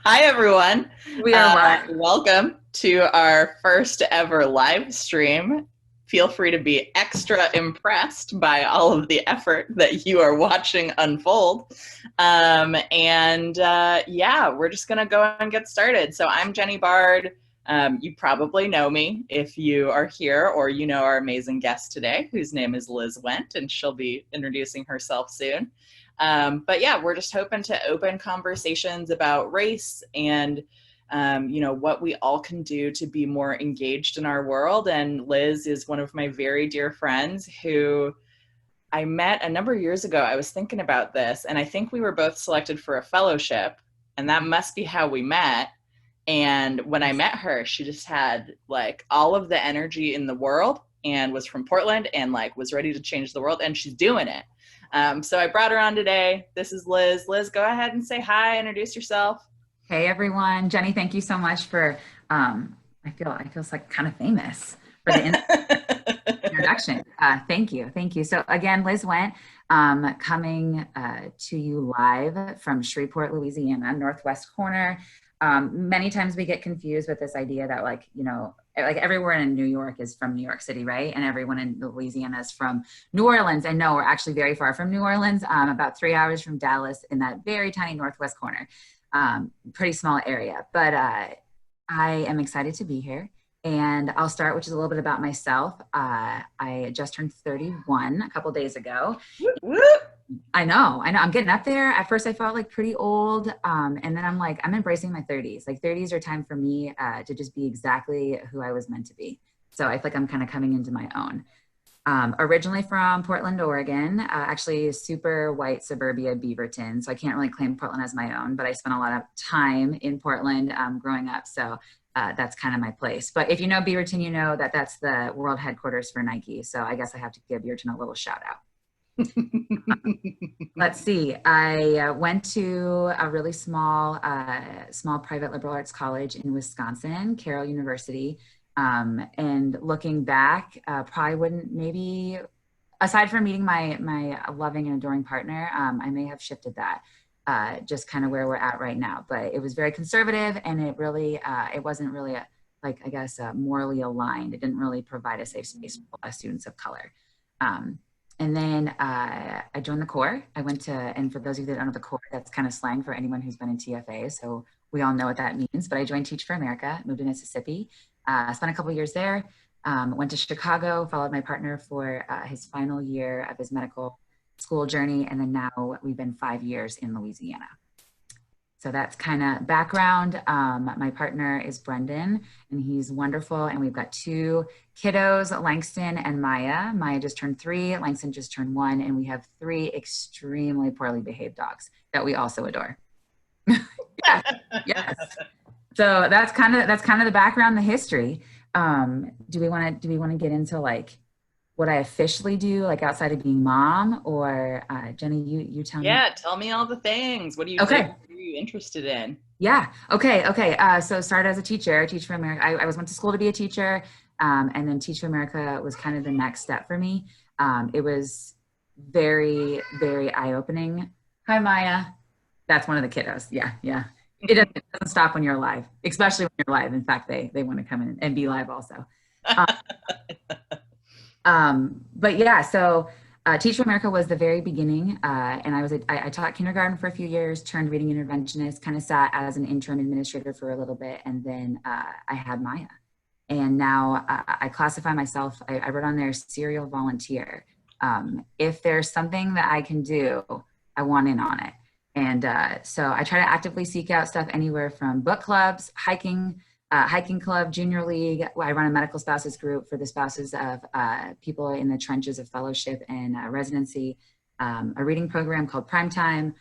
Hi, everyone. We are live. Welcome to our first ever live stream. Feel free to be extra impressed by all of the effort that you are watching unfold. Yeah, we're just going to go and get started. So I'm Jenny Bard. You probably know me if you are here, or you know our amazing guest today, whose name is Liz Wendt, and she'll be introducing herself soon. But yeah, we're just hoping to open conversations about race and what we all can do to be more engaged in our world. And Liz is one of my very dear friends who I met a number of years ago. I was thinking about this, and I think we were both selected for a fellowship, and that must be how we met. And when I met her, she just had like all of the energy in the world and was from Portland and like was ready to change the world, and she's doing it. So I brought her on today. This is Liz. Liz, go ahead and say hi, introduce yourself. Hey everyone, Jenny, thank you so much for I feel like kind of famous for the introduction. Thank you. So again, Liz Wendt, coming to you live from Shreveport, Louisiana, northwest corner. Many times we get confused with this idea that like everywhere in New York is from New York City, right? And everyone in Louisiana is from New Orleans. And no, we're actually very far from New Orleans, about 3 hours from Dallas in that very tiny northwest corner. Pretty small area, but I am excited to be here. And I'll start, which is a little bit about myself. I just turned 31 a couple days ago. Whoop, whoop. I know. I'm getting up there. At first, I felt like pretty old. And then I'm like, I'm embracing my 30s. Like 30s are time for me to just be exactly who I was meant to be. So I feel like I'm kind of coming into my own. Originally from Portland, Oregon, actually super white suburbia Beaverton. So I can't really claim Portland as my own, but I spent a lot of time in Portland growing up. So that's kind of my place. But if you know Beaverton, you know that that's the world headquarters for Nike. So I guess I have to give Beaverton a little shout out. Let's see. I went to a really small private liberal arts college in Wisconsin, Carroll University. And looking back, probably wouldn't maybe, aside from meeting my loving and adoring partner, I may have shifted that, just kind of where we're at right now. But it was very conservative, and it wasn't really morally aligned. It didn't really provide a safe space for students of color. And then I joined the Corps. And for those of you that don't know the Corps, that's kind of slang for anyone who's been in TFA. So we all know what that means. But I joined Teach for America, moved to Mississippi, spent a couple years there, went to Chicago, followed my partner for his final year of his medical school journey. And then now we've been 5 years in Louisiana. So that's kind of background. My partner is Brendan, and he's wonderful. And we've got 2 kiddos, Langston and Maya. Maya just turned 3, Langston just turned 1, and we have 3 extremely poorly behaved dogs that we also adore. Yes, yes. So that's kind of the background, the history. Do we want to get into like what I officially do, like outside of being mom, or Jenny, you tell me. Yeah, tell me all the things. What do you Okay. think? What are you interested in? Yeah. Okay. So started as a teacher, Teach for America. I went to school to be a teacher, and then Teach for America was kind of the next step for me. It was very, very eye-opening. Hi, Maya. That's one of the kiddos. Yeah, yeah. It doesn't stop when you're alive, especially when you're live. In fact, they want to come in and be live also. Um, but yeah, so Teach for America was the very beginning, and I taught kindergarten for a few years, turned reading interventionist, kind of sat as an interim administrator for a little bit, and then I had Maya. And now I classify myself, I wrote on there, serial volunteer. If there's something that I can do, I want in on it. And so I try to actively seek out stuff anywhere from book clubs, hiking club, junior league. I run a medical spouses group for the spouses of people in the trenches of fellowship and residency, a reading program called Primetime,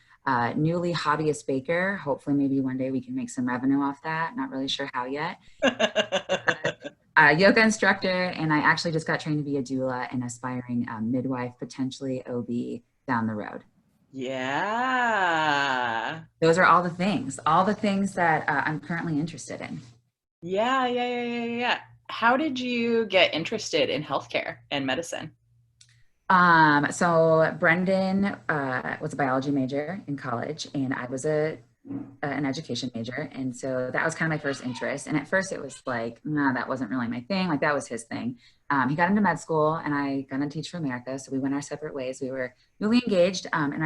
newly hobbyist baker. Hopefully maybe one day we can make some revenue off that. Not really sure how yet. Yoga instructor, and I actually just got trained to be a doula and aspiring midwife, potentially OB down the road. Yeah. Those are all the things that I'm currently interested in. Yeah. How did you get interested in healthcare and medicine? So Brendan was a biology major in college, and I was a an education major. And so that was kind of my first interest. And at first it was like, nah, that wasn't really my thing. Like that was his thing. He got into med school and I got into Teach for America. So we went our separate ways. We were really engaged. And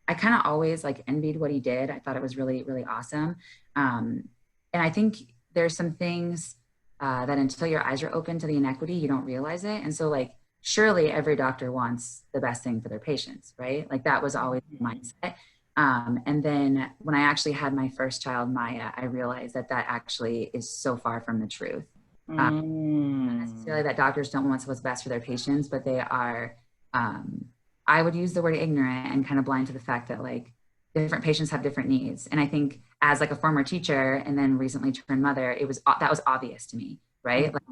I kind of always like envied what he did. I thought it was really, really awesome. And I think there's some things that until your eyes are open to the inequity, you don't realize it. And so like, surely every doctor wants the best thing for their patients, right? Like that was always the mindset. And then when I actually had my first child, Maya, I realized that actually is so far from the truth. Not necessarily that doctors don't want what's best for their patients, but they are, I would use the word ignorant and kind of blind to the fact that like different patients have different needs. And I think as like a former teacher and then recently turned mother, that was obvious to me, right? Like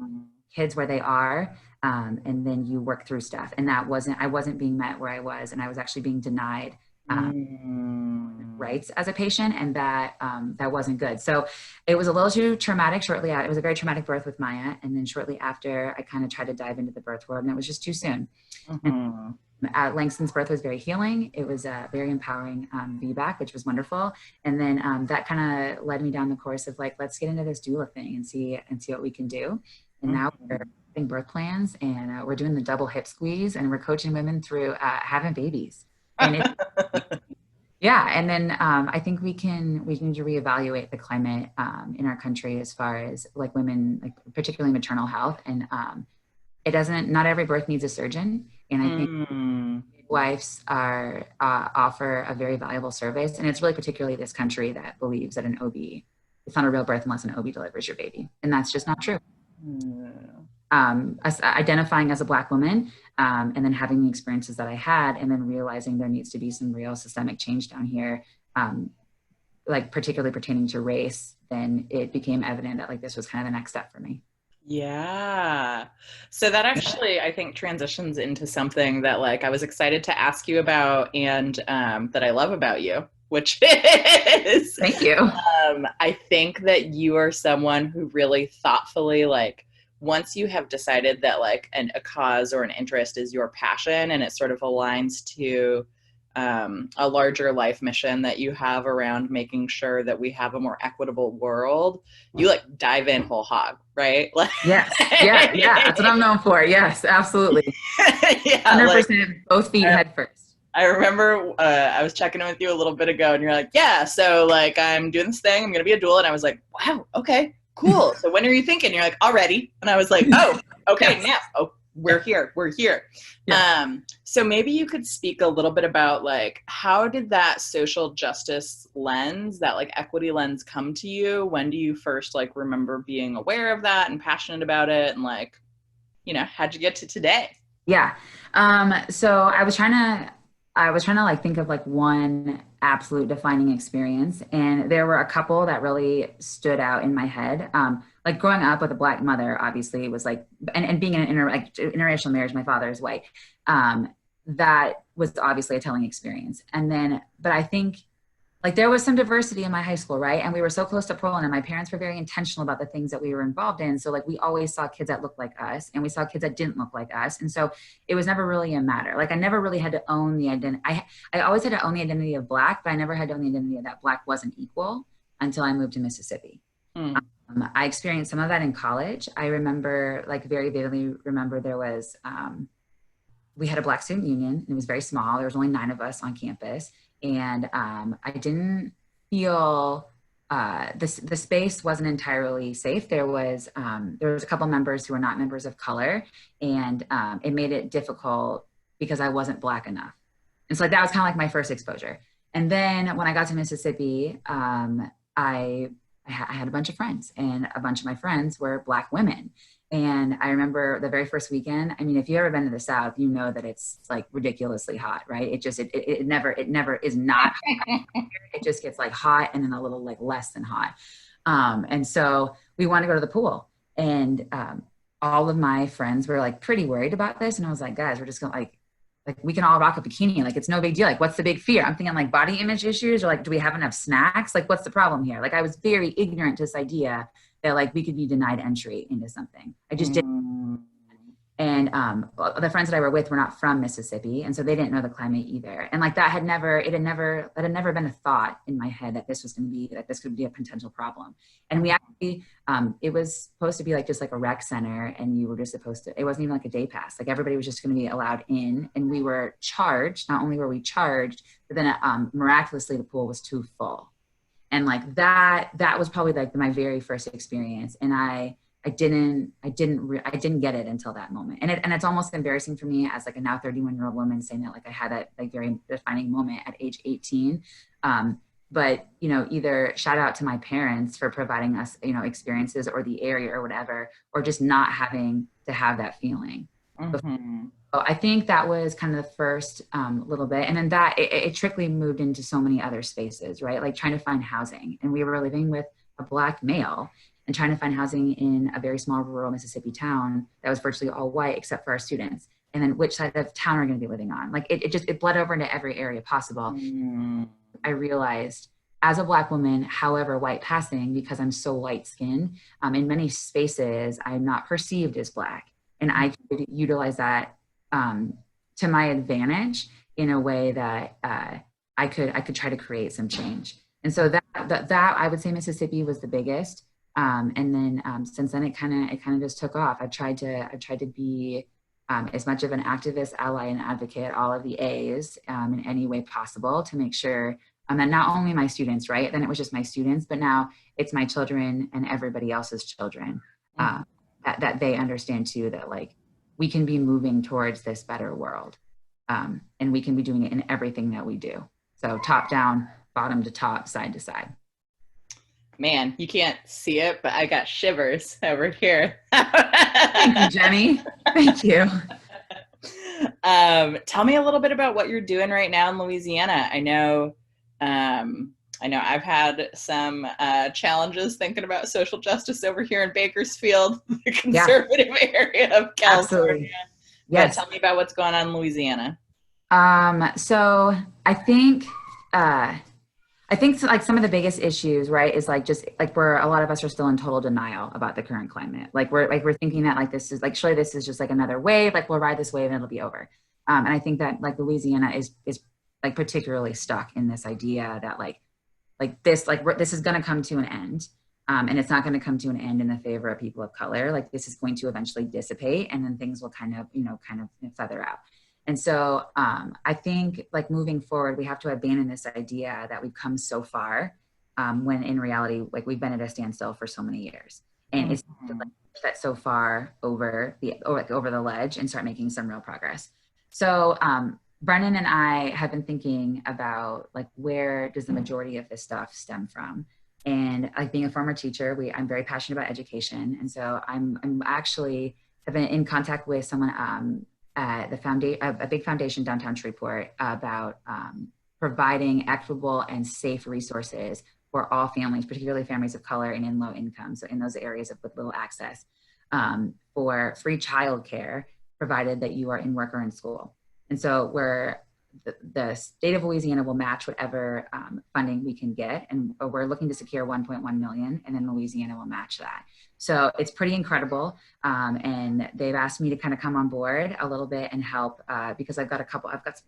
kids where they are, and then you work through stuff. And I wasn't being met where I was, and I was actually being denied rights as a patient, and that wasn't good. So it was a little too traumatic shortly out. It was a very traumatic birth with Maya. And then shortly after, I kind of tried to dive into the birth world, and it was just too soon. Langston's birth was very healing. It was a very empowering VBAC, which was wonderful. And then that kind of led me down the course of like, let's get into this doula thing and see what we can do. And now we're doing birth plans, and we're doing the double hip squeeze, and we're coaching women through having babies. And yeah, and then I think we need to reevaluate the climate in our country as far as like women, like particularly maternal health. And not every birth needs a surgeon. And I think midwives offer a very valuable service. And it's really particularly this country that believes that it's not a real birth unless an OB delivers your baby. And that's just not true. Identifying as a Black woman, and then having the experiences that I had, and then realizing there needs to be some real systemic change down here, like particularly pertaining to race, then it became evident that like this was kind of the next step for me. Yeah. So that actually, I think, transitions into something that like I was excited to ask you about, and that I love about you, which is, thank you. I think that you are someone who really thoughtfully, like, once you have decided that like a cause or an interest is your passion, and it sort of aligns to a larger life mission that you have around making sure that we have a more equitable world, you like dive in whole hog, right? Like, yes. Yeah. That's what I'm known for. Yes, absolutely. Yeah, 100%, like, both feet head first. I remember I was checking in with you a little bit ago, and you're like, yeah, so like I'm doing this thing, I'm going to be a doula. And I was like, wow, okay, cool. So when are you thinking? You're like, already. And I was like, oh, okay, yes. Now. Oh, we're here. Yeah. So maybe you could speak a little bit about like, how did that social justice lens, that like equity lens come to you? When do you first like remember being aware of that and passionate about it? And like, how'd you get to today? Yeah. So I was trying to like think of like one absolute defining experience. And there were a couple that really stood out in my head. Like growing up with a Black mother, obviously it was like, and being in an interracial marriage, my father is white. That was obviously a telling experience. And then, but I think like there was some diversity in my high school, right? And we were so close to Portland, and my parents were very intentional about the things that we were involved in. So like we always saw kids that looked like us, and we saw kids that didn't look like us. And so it was never really a matter. Like I never really had to own the identity. I always had to own the identity of Black, but I never had to own the identity of that Black wasn't equal until I moved to Mississippi. I experienced some of that in college. I remember, like very vividly remember there was, we had a Black student union, and it was very small. There was only 9 of us on campus. And I didn't feel the space wasn't entirely safe. There was a couple members who were not members of color, and it made it difficult because I wasn't Black enough. And so like, that was kind of like my first exposure. And then when I got to Mississippi, I had a bunch of friends, and a bunch of my friends were Black women. And I remember the very first weekend, I mean, if you've ever been to the South, you know that it's like ridiculously hot, right? It never is not hot. It just gets like hot and then a little like less than hot. And so we wanted to go to the pool, and all of my friends were like pretty worried about this. And I was like, guys, we're just going like we can all rock a bikini. Like, it's no big deal. Like, what's the big fear? I'm thinking like body image issues, or like, do we have enough snacks? Like, what's the problem here? Like, I was very ignorant to this idea that like we could be denied entry into something. I just didn't. And the friends that I were with were not from Mississippi, and so they didn't know the climate either. And like that had never been a thought in my head that this could be a potential problem. And we actually, it was supposed to be like just like a rec center, and you were just supposed to. It wasn't even like a day pass. Like everybody was just going to be allowed in, and we were charged. Not only were we charged, but then miraculously the pool was too full, and like that was probably like my very first experience, and I didn't get it until that moment. And it's almost embarrassing for me as like a now 31-year-old woman saying that like I had that like very defining moment at age 18. But, you know, either shout out to my parents for providing us, you know, experiences, or the area or whatever, or just not having to have that feeling. Mm-hmm. So I think that was kind of the first little bit. And then that it trickly moved into so many other spaces, right? Like trying to find housing. And we were living with a Black male and trying to find housing in a very small rural Mississippi town that was virtually all white except for our students. And then which side of town are we going to be living on? Like it bled over into every area possible. Mm. I realized as a Black woman, however white passing, because I'm so light skinned, in many spaces, I'm not perceived as Black. And I could utilize that to my advantage in a way that I could try to create some change. And so that I would say Mississippi was the biggest. And then since then it kind of just took off. I've tried to be as much of an activist, ally, and advocate, all of the A's in any way possible to make sure that not only my students, right? Then it was just my students, but now it's my children and everybody else's children that they understand too, that like we can be moving towards this better world, and we can be doing it in everything that we do. So top down, bottom to top, side to side. Man, you can't see it, but I got shivers over here. Thank you, Jenny. Thank you. Tell me a little bit about what you're doing right now in Louisiana. I know I've had some challenges thinking about social justice over here in Bakersfield, the conservative area of California. Absolutely. Yes. But tell me about what's going on in Louisiana. So I think like some of the biggest issues, right, is like just like where a lot of us are still in total denial about the current climate. Like we're thinking that like this is like surely this is just like another wave, like we'll ride this wave and it'll be over. And I think that like Louisiana is like particularly stuck in this idea that this is going to come to an end, and it's not going to come to an end in the favor of people of color. Like this is going to eventually dissipate, and then things will kind of feather out. And so I think like moving forward, we have to abandon this idea that we've come so far, when in reality, like we've been at a standstill for so many years. And it's like that so far over the ledge and start making some real progress. So Brennan and I have been thinking about like where does the majority of this stuff stem from? And like being a former teacher, I'm very passionate about education. And so I'm actually have been in contact with someone a big foundation downtown Shreveport about providing equitable and safe resources for all families, particularly families of color and in low income. So in those areas with little access, for free childcare, provided that you are in work or in school. And so the state of Louisiana will match whatever funding we can get. And we're looking to secure 1.1 million, and then Louisiana will match that. So it's pretty incredible. And they've asked me to kind of come on board a little bit and help because I've got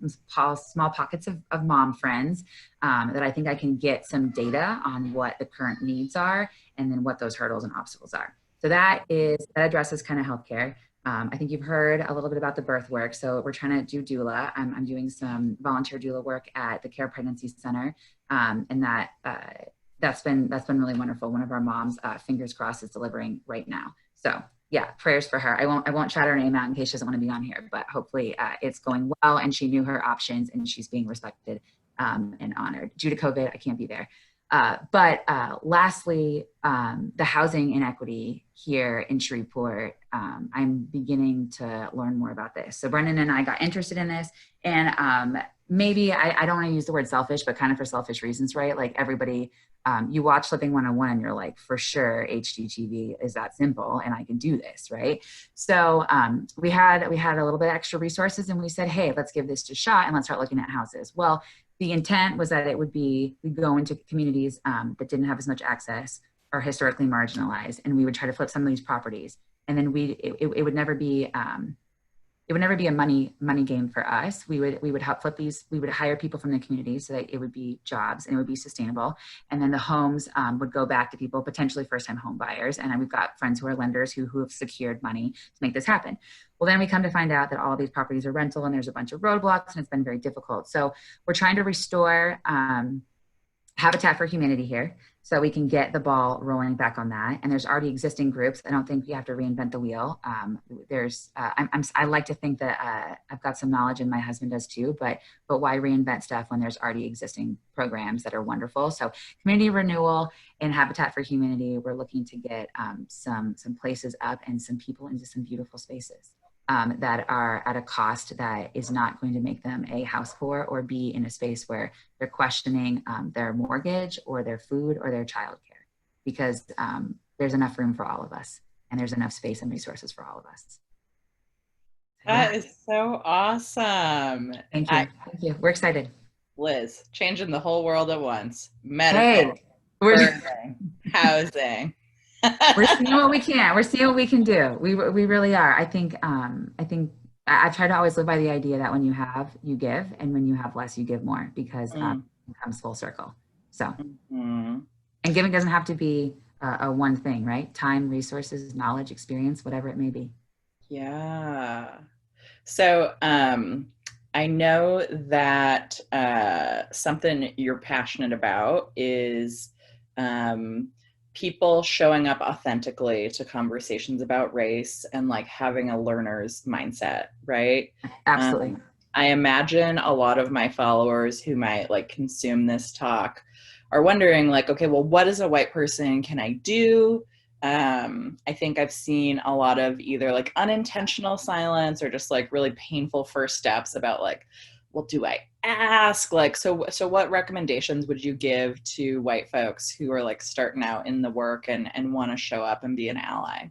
some small pockets of mom friends that I think I can get some data on what the current needs are and then what those hurdles and obstacles are. So that addresses kind of healthcare. I think you've heard a little bit about the birth work. So we're trying to do doula. I'm doing some volunteer doula work at the Care Pregnancy Center. And that's been really wonderful. One of our moms, fingers crossed, is delivering right now. So yeah, prayers for her. I won't shout her name out in case she doesn't want to be on here, but hopefully it's going well and she knew her options and she's being respected and honored. Due to COVID, I can't be there. But lastly, the housing inequity here in Shreveport, I'm beginning to learn more about this. So Brendan and I got interested in this, and maybe I don't want to use the word selfish, but kind of for selfish reasons, right? Like everybody, you watch Flipping 101 and you're like, for sure, HGTV is that simple and I can do this, right? So we had a little bit extra resources and we said, hey, let's give this a shot and let's start looking at houses. Well, the intent was that we'd go into communities that didn't have as much access or historically marginalized, and we would try to flip some of these properties. and then it would never be, it would never be a money game for us. We would help flip these. We would hire people from the community so that it would be jobs and it would be sustainable. And then the homes would go back to people, potentially first-time home buyers. And we've got friends who are lenders who have secured money to make this happen. Well, then we come to find out that all of these properties are rental and there's a bunch of roadblocks and it's been very difficult. So we're trying to restore Habitat for Humanity here, so we can get the ball rolling back on that. And there's already existing groups. I don't think we have to reinvent the wheel. I like to think that I've got some knowledge, and my husband does too, but why reinvent stuff when there's already existing programs that are wonderful? So community renewal and Habitat for Humanity, we're looking to get some places up and some people into some beautiful spaces. That are at a cost that is not going to make them A, house poor, or B, in a space where they're questioning their mortgage or their food or their childcare, because there's enough room for all of us and there's enough space and resources for all of us. That is so awesome. Thank you. Thank you. We're excited. Liz, changing the whole world at once. Medical, housing. We're seeing what we can. We're seeing what we can do. We really are. I think I've tried to always live by the idea that when you have, you give, and when you have less, you give more, because it comes full circle. So, and giving doesn't have to be a one thing, right? Time, resources, knowledge, experience, whatever it may be. Yeah. So I know that something you're passionate about is people showing up authentically to conversations about race and like having a learner's mindset, right? Absolutely. I imagine a lot of my followers who might like consume this talk are wondering like, okay, well, what as a white person can I do? I think I've seen a lot of either like unintentional silence or just like really painful first steps about like, well, do I ask? Like, so what recommendations would you give to white folks who are like starting out in the work and want to show up and be an ally?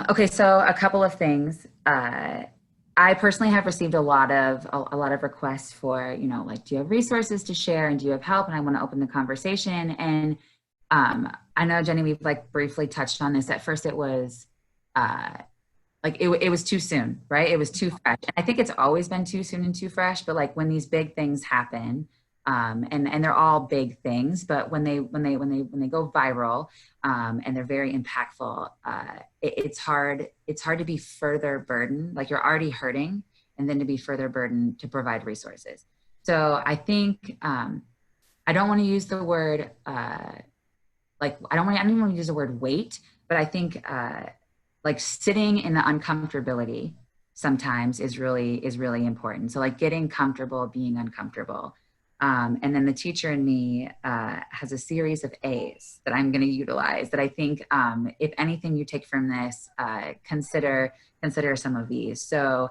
Okay, so a couple of things. I personally have received a lot of requests for, you know, like, do you have resources to share and do you have help? And I want to open the conversation. And I know, Jenny, we've like briefly touched on this. At first it was like it was too soon, right? It was too fresh. And I think it's always been too soon and too fresh, but like when these big things happen, and they're all big things, but when they go viral, and they're very impactful, it's hard to be further burdened, like you're already hurting, and then to be further burdened to provide resources. So I think, I don't want to use the word, I don't even want to use the word wait, but I think, like sitting in the uncomfortability sometimes is really important. So like getting comfortable being uncomfortable. And then the teacher in me has a series of A's that I'm going to utilize that I think, if anything you take from this, consider some of these. So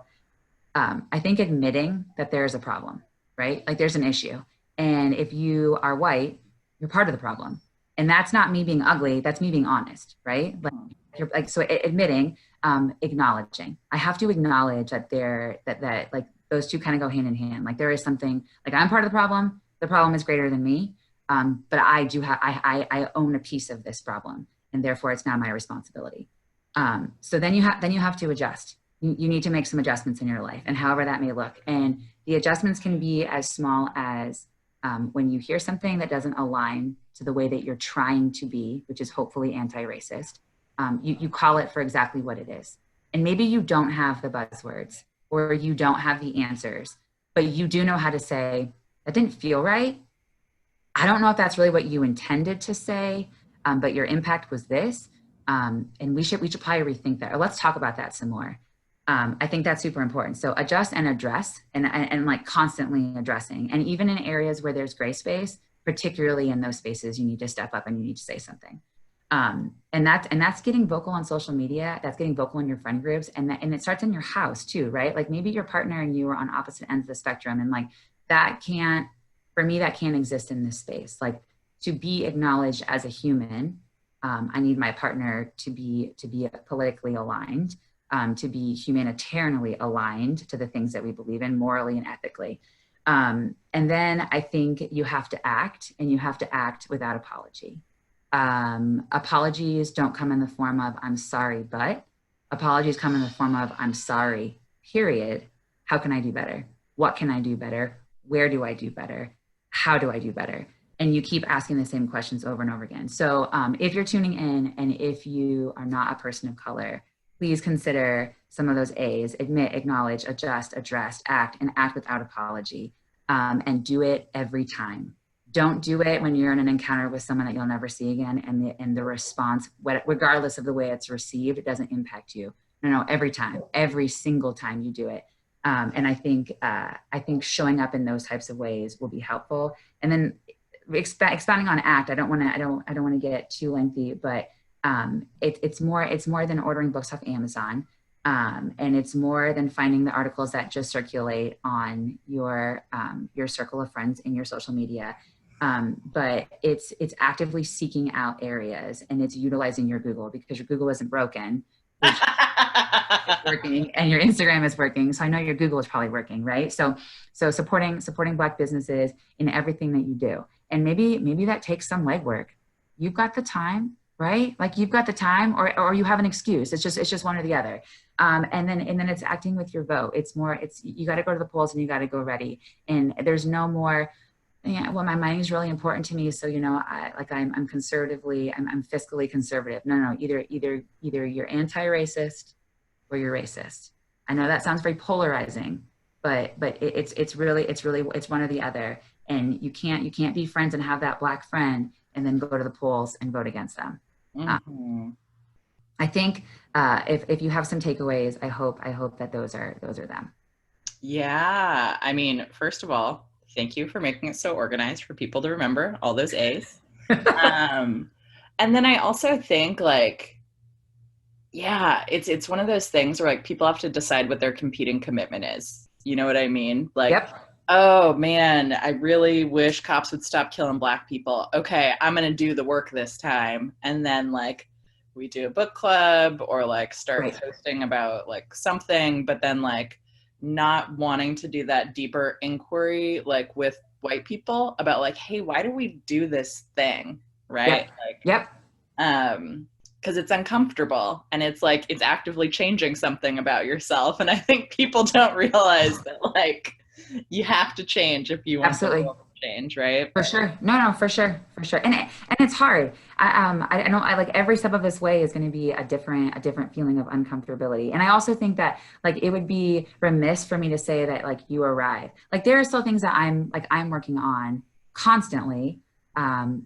I think admitting that there's a problem, right? Like there's an issue. And if you are white, you're part of the problem. And that's not me being ugly, that's me being honest, right? Like so admitting, acknowledging. I have to acknowledge that that like those two kind of go hand in hand. Like there is something, like I'm part of the problem is greater than me, but I own a piece of this problem, and therefore it's now my responsibility. So then you have to adjust. You need to make some adjustments in your life, and however that may look. And the adjustments can be as small as when you hear something that doesn't align to the way that you're trying to be, which is hopefully anti-racist. You call it for exactly what it is. And maybe you don't have the buzzwords or you don't have the answers, but you do know how to say, that didn't feel right. I don't know if that's really what you intended to say, but your impact was this. And we should probably rethink that. Or let's talk about that some more. I think that's super important. So adjust and address and like constantly addressing. And even in areas where there's gray space, particularly in those spaces, you need to step up and you need to say something. And that's getting vocal on social media. That's getting vocal in your friend groups, and it starts in your house too, right? Like maybe your partner and you are on opposite ends of the spectrum, and like that can't exist in this space. Like to be acknowledged as a human, I need my partner to be politically aligned, to be humanitarianly aligned to the things that we believe in morally and ethically. And then I think you have to act, and you have to act without apology. Apologies don't come in the form of I'm sorry, but apologies come in the form of I'm sorry, period. How can I do better? What can I do better? Where do I do better? How do I do better? And you keep asking the same questions over and over again. So if you're tuning in and if you are not a person of color, please consider some of those A's: admit, acknowledge, adjust, address, act, and act without apology. And do it every time. Don't do it when you're in an encounter with someone that you'll never see again, and the response, regardless of the way it's received, it doesn't impact you. No, every time, every single time you do it. And I think showing up in those types of ways will be helpful. And then expounding on act, I don't want to get too lengthy, but it's more than ordering books off Amazon. And it's more than finding the articles that just circulate on your circle of friends in your social media. But it's actively seeking out areas, and it's utilizing your Google, because your Google isn't broken. It's working, and your Instagram is working. So I know your Google is probably working, right? So supporting Black businesses in everything that you do. And maybe that takes some legwork. You've got the time, right? Like you've got the time, or you have an excuse. It's just one or the other. And then it's acting with your vote. You got to go to the polls and you got to go ready. And there's no more, well, my money is really important to me. So, I'm conservatively, I'm fiscally conservative. No, either you're anti-racist or you're racist. I know that sounds very polarizing, but it's one or the other. And you can't be friends and have that Black friend and then go to the polls and vote against them. Mm-hmm. I think if you have some takeaways, I hope that those are them. Yeah, I mean, first of all, thank you for making it so organized for people to remember all those A's. And then I also think it's one of those things where people have to decide what their competing commitment is. You know what I mean? Yep. Oh man, I really wish cops would stop killing Black people. Okay, I'm going to do the work this time. And then we do a book club or start posting about something, but then not wanting to do that deeper inquiry with white people about hey, why do we do this thing? Right? Yep. Because it's uncomfortable and it's actively changing something about yourself. And I think people don't realize that you have to change if you want to change, right? For sure. No, for sure. And it's hard. I know every step of this way is going to be a different feeling of uncomfortability. And I also think that it would be remiss for me to say that you arrive. There are still things that I'm working on constantly,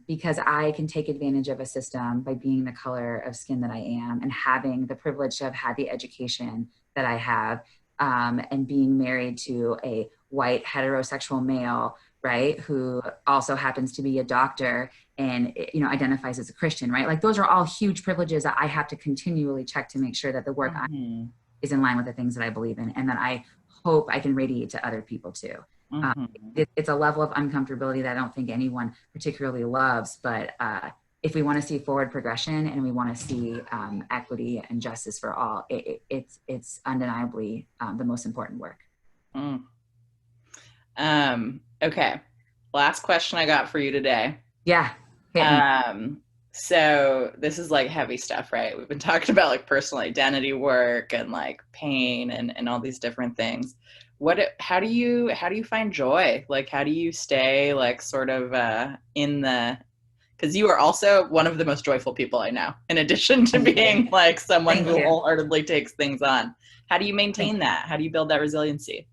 because I can take advantage of a system by being the color of skin that I am and having the privilege to have had the education that I have, and being married to a white heterosexual male, right, who also happens to be a doctor and identifies as a Christian, right? Those are all huge privileges that I have to continually check to make sure that the work I do is in line with the things that I believe in, and that I hope I can radiate to other people too. It's a level of uncomfortability that I don't think anyone particularly loves, but if we want to see forward progression and we want to see equity and justice for all, it's undeniably the most important work. Okay. Last question I got for you today. Yeah. So this is heavy stuff, right? We've been talking about personal identity work and pain and all these different things. How do you find joy? How do you stay because you are also one of the most joyful people I know, in addition to being someone who wholeheartedly takes things on. How do you maintain that? How do you build that resiliency?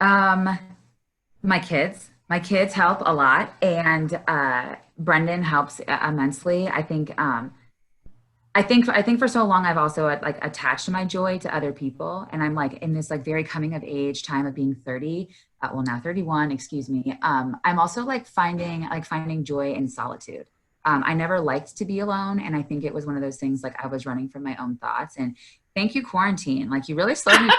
My kids help a lot, and Brendan helps immensely. I think for so long I've also attached my joy to other people, and I'm in this very coming of age time of being 30, now 31, excuse me. I'm also finding joy in solitude. I never liked to be alone, and I think it was one of those things I was running from my own thoughts. And thank you, quarantine. You really slowed me.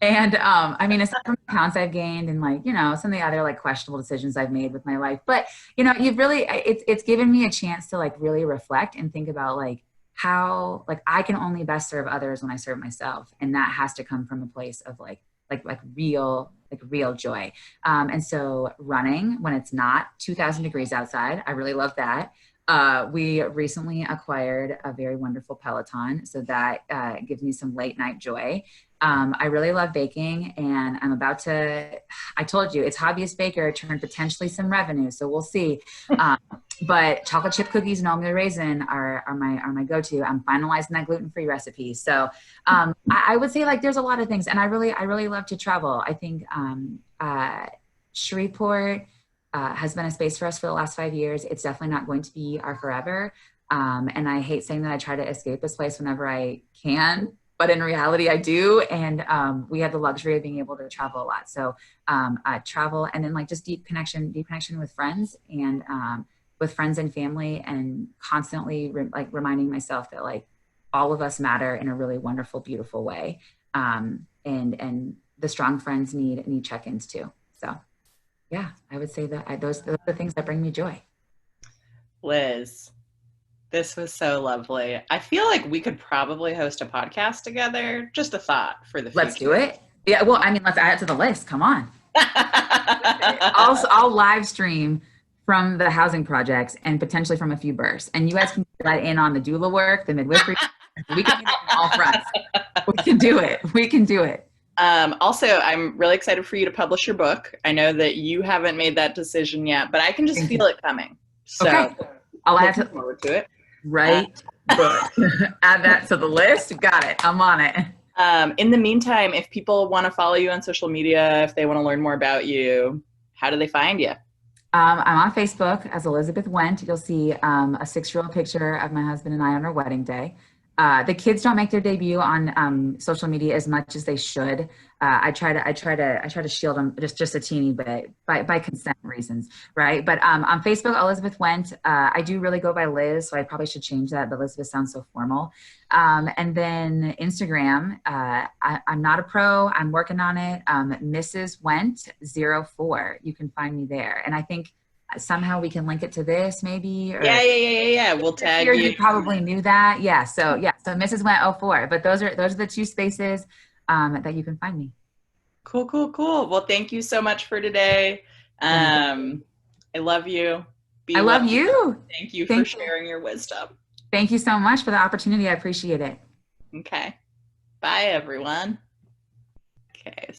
And aside from the pounds I've gained and some of the other questionable decisions I've made with my life, but you've really it's given me a chance to really reflect and think about how I can only best serve others when I serve myself, and that has to come from a place of real joy. And so running when it's not 2,000 degrees outside, I really love that. We recently acquired a very wonderful Peloton, so that gives me some late night joy. I really love baking, and I'm about to, I told you, it's hobbyist baker turned potentially some revenue, so we'll see. But chocolate chip cookies and almond raisin are my go-to. I'm finalizing that gluten-free recipe. So I would say like there's a lot of things, and I really love to travel. I think Shreveport has been a space for us for the last 5 years. It's definitely not going to be our forever. And I hate saying that I try to escape this place whenever I can, but in reality I do. And we have the luxury of being able to travel a lot. So travel, and then like just deep connection with friends, and with friends and family, and constantly reminding myself that like all of us matter in a really wonderful, beautiful way. And the strong friends need check-ins too. So yeah, I would say that those are the things that bring me joy. Liz, this was so lovely. I feel like we could probably host a podcast together. Just a thought for the future. Let's do it. Yeah, well, I mean, let's add it to the list. Come on. I'll live stream from the housing projects and potentially from a few births. And you guys can let in on the doula work, the midwifery. We can do it on all fronts. We can do it. We can do it. Also, I'm really excited for you to publish your book. I know that you haven't made that decision yet, but I can just feel it coming. So okay. I'll add forward to it. Right. Add that to the list. Got it. I'm on it. In the meantime, if people want to follow you on social media, if they want to learn more about you, how do they find you? I'm on Facebook as Elizabeth Wendt. You'll see a 6-year-old picture of my husband and I on our wedding day. The kids don't make their debut on social media as much as they should. I try to shield them just a teeny bit by consent reasons, right? But on Facebook, Elizabeth Wendt. I do really go by Liz, so I probably should change that. But Elizabeth sounds so formal. And then Instagram, I'm not a pro. I'm working on it. Mrs. Wendt 04. You can find me there, and I think somehow we can link it to this maybe. Or yeah. We'll tag you. You probably knew that. Yeah. So Mrs. Wendt 04. But those are the two spaces that you can find me. Cool. Well, thank you so much for today. I love you. I love you. Thank you for sharing your wisdom. Thank you so much for the opportunity. I appreciate it. Okay. Bye, everyone. Okay.